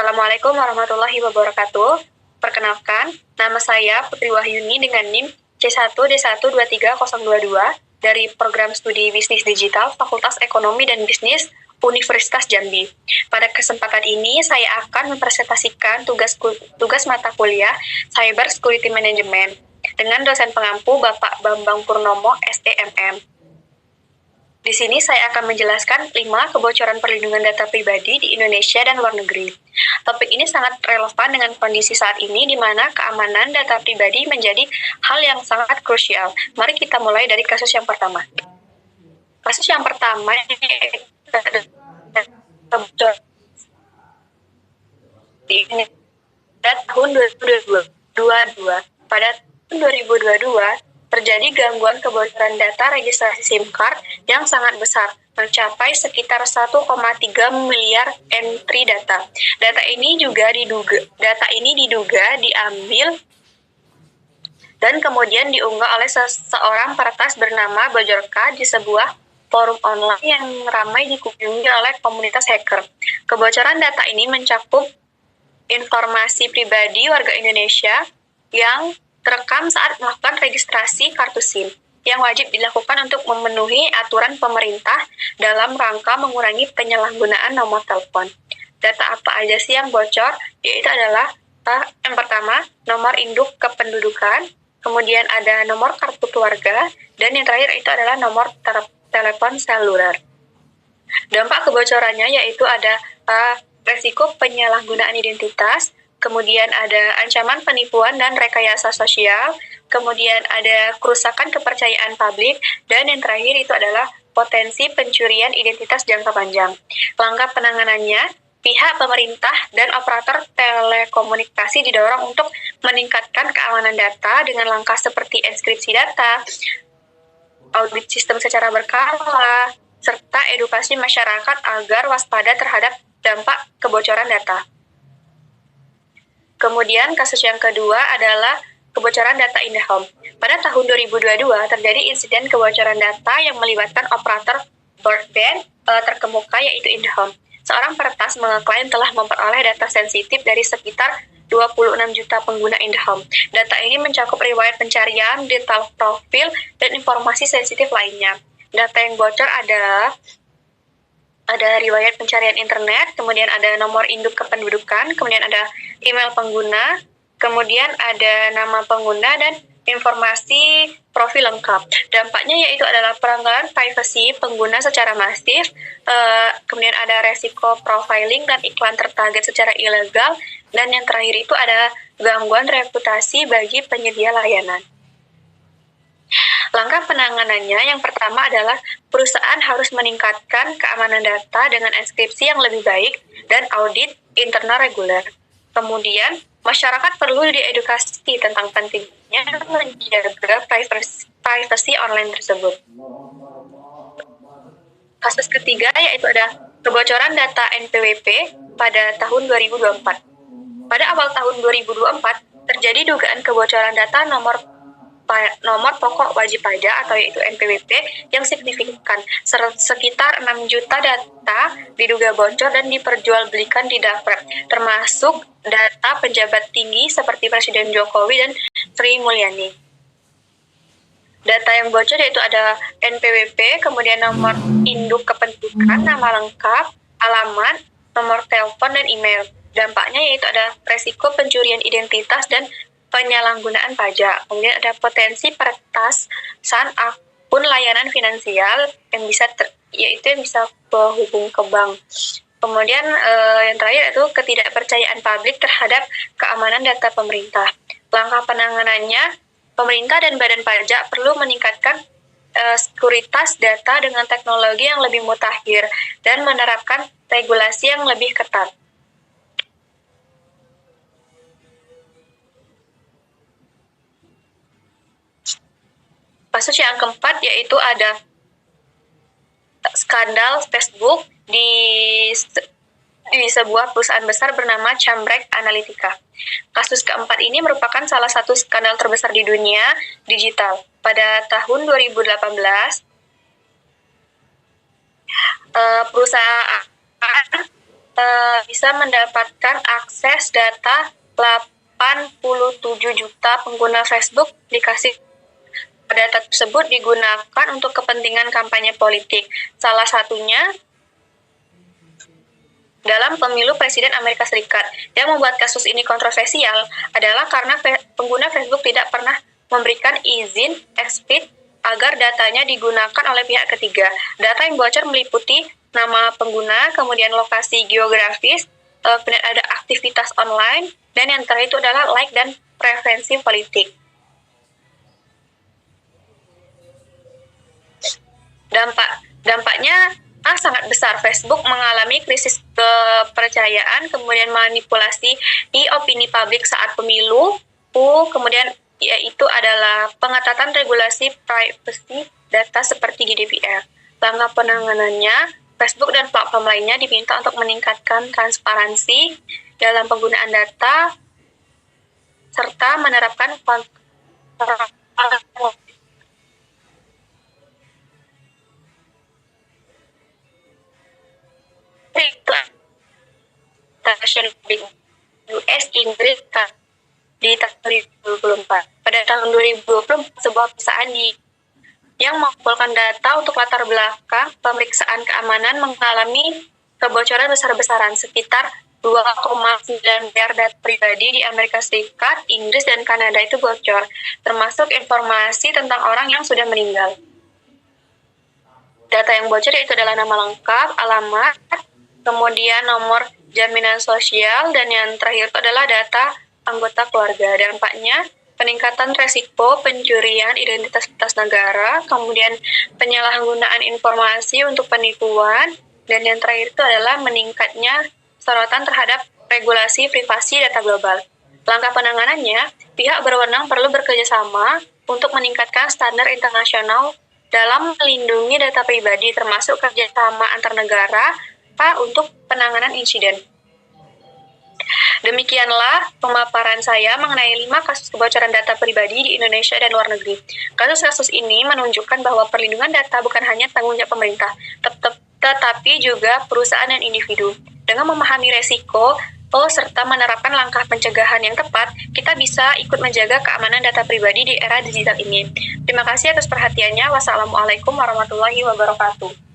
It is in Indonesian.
Assalamualaikum warahmatullahi wabarakatuh. Perkenalkan, nama saya Putri Wahyuni dengan NIM C1D1230022 dari Program Studi Bisnis Digital Fakultas Ekonomi dan Bisnis Universitas Jambi. Pada kesempatan ini, saya akan mempresentasikan tugas mata kuliah Cyber Security Management dengan dosen pengampu Bapak Bambang Purnomo, SEMM. Di sini saya akan menjelaskan 5 kebocoran perlindungan data pribadi di Indonesia dan luar negeri. Topik ini sangat relevan dengan kondisi saat ini di mana keamanan data pribadi menjadi hal yang sangat krusial. Mari kita mulai dari kasus yang pertama. Kasus yang pertama ini tahun 2022. Pada tahun 2022, terjadi gangguan kebocoran data registrasi SIM card yang sangat besar, mencapai sekitar 1,3 miliar entry data. Data ini diduga diambil dan kemudian diunggah oleh seorang peretas bernama Bojorka di sebuah forum online yang ramai dikunjungi oleh komunitas hacker. Kebocoran data ini mencakup informasi pribadi warga Indonesia yang terekam saat melakukan registrasi kartu SIM yang wajib dilakukan untuk memenuhi aturan pemerintah dalam rangka mengurangi penyalahgunaan nomor telepon. Data apa aja sih yang bocor? Yaitu adalah yang pertama, nomor induk kependudukan, kemudian ada nomor kartu keluarga, dan yang terakhir itu adalah nomor telepon seluler. Dampak kebocorannya yaitu ada resiko penyalahgunaan identitas, kemudian ada ancaman penipuan dan rekayasa sosial, kemudian ada kerusakan kepercayaan publik, dan yang terakhir itu adalah potensi pencurian identitas jangka panjang. Langkah penanganannya, pihak pemerintah dan operator telekomunikasi didorong untuk meningkatkan keamanan data dengan langkah seperti enkripsi data, audit sistem secara berkala, serta edukasi masyarakat agar waspada terhadap dampak kebocoran data. Kemudian kasus yang kedua adalah kebocoran data IndiHome. Pada tahun 2022 terjadi insiden kebocoran data yang melibatkan operator broadband terkemuka yaitu IndiHome. Seorang peretas mengeklaim telah memperoleh data sensitif dari sekitar 26 juta pengguna IndiHome. Data ini mencakup riwayat pencarian, detail profil, dan informasi sensitif lainnya. Data yang bocor ada riwayat pencarian internet, kemudian ada nomor induk kependudukan, kemudian ada email pengguna, kemudian ada nama pengguna dan informasi profil lengkap. Dampaknya yaitu adalah pelanggaran privasi pengguna secara masif, kemudian ada resiko profiling dan iklan tertarget secara ilegal, dan yang terakhir itu ada gangguan reputasi bagi penyedia layanan. Langkah penanganannya yang pertama adalah perusahaan harus meningkatkan keamanan data dengan enkripsi yang lebih baik dan audit internal reguler. Kemudian, masyarakat perlu diedukasi tentang pentingnya menjaga privasi online tersebut. Kasus ketiga yaitu ada kebocoran data NPWP pada tahun 2024. Pada awal tahun 2024, terjadi dugaan kebocoran data nomor pokok wajib pajak atau yaitu NPWP yang signifikan. Sekitar 6 juta data diduga bocor dan diperjualbelikan di dark web, termasuk data pejabat tinggi seperti Presiden Jokowi dan Sri Mulyani. Data yang bocor yaitu ada NPWP, kemudian nomor induk kependudukan, nama lengkap, alamat, nomor telepon, dan email. Dampaknya yaitu ada resiko pencurian identitas dan penyalahgunaan pajak. Kemudian ada potensi peretasan akun layanan finansial yang bisa berhubung ke bank. Kemudian yang terakhir itu ketidakpercayaan publik terhadap keamanan data pemerintah. Langkah penanganannya, pemerintah dan badan pajak perlu meningkatkan sekuritas data dengan teknologi yang lebih mutakhir dan menerapkan regulasi yang lebih ketat. Kasus yang keempat yaitu ada skandal Facebook di sebuah perusahaan besar bernama Cambridge Analytica. Kasus keempat ini merupakan salah satu skandal terbesar di dunia digital. Pada tahun 2018, perusahaan bisa mendapatkan akses data 87 juta pengguna Facebook. Dikasih data tersebut digunakan untuk kepentingan kampanye politik. Salah satunya dalam pemilu Presiden Amerika Serikat. Yang membuat kasus ini kontroversial adalah karena pengguna Facebook tidak pernah memberikan izin explicit agar datanya digunakan oleh pihak ketiga. Data yang bocor meliputi nama pengguna, kemudian lokasi geografis, kemudian ada aktivitas online, dan yang terakhir itu adalah like dan preferensi politik. Dampaknya sangat besar. Facebook mengalami krisis kepercayaan, kemudian manipulasi opini publik saat pemilu, kemudian yaitu adalah pengetatan regulasi privacy data seperti GDPR. Langkah penanganannya, Facebook dan platform lainnya diminta untuk meningkatkan transparansi dalam penggunaan data serta menerapkan kontrol US Inggris di tahun 2024. Pada tahun 2020, sebuah perusahaan yang mengumpulkan data untuk latar belakang pemeriksaan keamanan mengalami kebocoran besar-besaran. Sekitar 2,9 miliar data pribadi di Amerika Serikat, Inggris, dan Kanada itu bocor, termasuk informasi tentang orang yang sudah meninggal. Data yang bocor itu adalah nama lengkap, alamat, kemudian nomor jaminan sosial, dan yang terakhir itu adalah data anggota keluarga. Dampaknya, peningkatan resiko pencurian identitas negara, kemudian penyalahgunaan informasi untuk penipuan, dan yang terakhir itu adalah meningkatnya sorotan terhadap regulasi privasi data global. Langkah penanganannya, pihak berwenang perlu bekerjasama untuk meningkatkan standar internasional dalam melindungi data pribadi, termasuk kerjasama antar negara untuk penanganan insiden. Demikianlah pemaparan saya mengenai 5 kasus kebocoran data pribadi di Indonesia dan luar negeri. Kasus-kasus ini menunjukkan bahwa perlindungan data bukan hanya tanggung jawab pemerintah, tetapi juga perusahaan dan individu. Dengan memahami resiko serta menerapkan langkah pencegahan yang tepat, kita bisa ikut menjaga keamanan data pribadi di era digital ini. Terima kasih atas perhatiannya. Wassalamualaikum warahmatullahi wabarakatuh.